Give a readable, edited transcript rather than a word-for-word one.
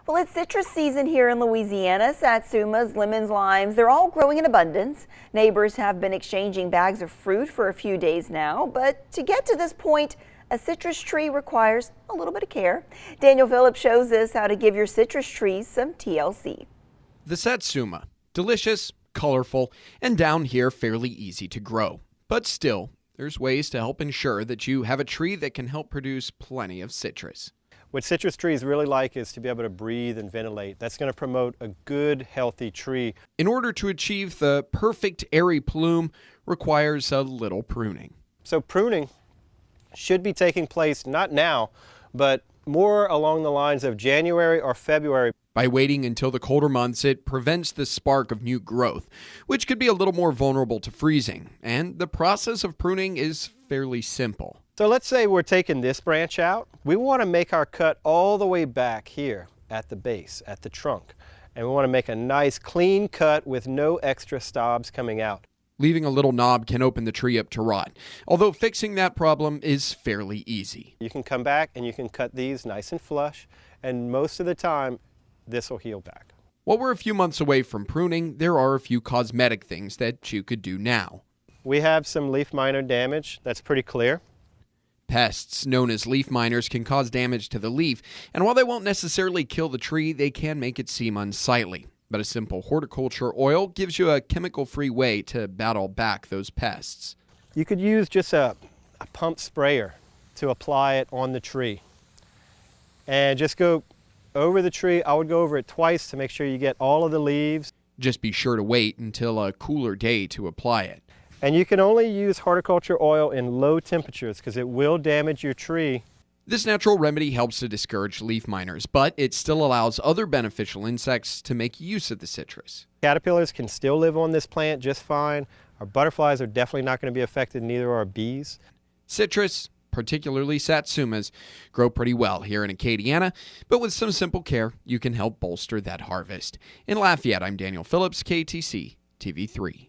Well, it's citrus season here in Louisiana. Satsumas, lemons, limes, they're all growing in abundance. Neighbors have been exchanging bags of fruit for a few days now, but to get to this point, a citrus tree requires a little bit of care. Daniel Phillips shows us how to give your citrus trees some TLC. The Satsuma, delicious, colorful, and down here fairly easy to grow. But still, there's ways to help ensure that you have a tree that can help produce plenty of citrus. What citrus trees really like is to be able to breathe and ventilate. That's going to promote a good, healthy tree. In order to achieve the perfect airy plume requires a little pruning. So pruning should be taking place not now, but more along the lines of January or February. By waiting until the colder months, it prevents the spark of new growth, which could be a little more vulnerable to freezing. And the process of pruning is fairly simple. So let's say we're taking this branch out. We want to make our cut all the way back here at the base, at the trunk. And we want to make a nice clean cut with no extra stobs coming out. Leaving a little knob can open the tree up to rot, although fixing that problem is fairly easy. You can come back and you can cut these nice and flush, and most of the time, this will heal back. While we're a few months away from pruning, there are a few cosmetic things that you could do now. We have some leaf miner damage. That's pretty clear. Pests known as leaf miners can cause damage to the leaf, and while they won't necessarily kill the tree, they can make it seem unsightly. But a simple horticulture oil gives you a chemical-free way to battle back those pests. You could use just a pump sprayer to apply it on the tree. And just go over the tree. I would go over it twice to make sure you get all of the leaves. Just be sure to wait until a cooler day to apply it. And you can only use horticulture oil in low temperatures because it will damage your tree. This natural remedy helps to discourage leaf miners, but it still allows other beneficial insects to make use of the citrus. Caterpillars can still live on this plant just fine. Our butterflies are definitely not going to be affected, neither are bees. Citrus, particularly satsumas, grow pretty well here in Acadiana, but with some simple care, you can help bolster that harvest. In Lafayette, I'm Daniel Phillips, KTC TV3.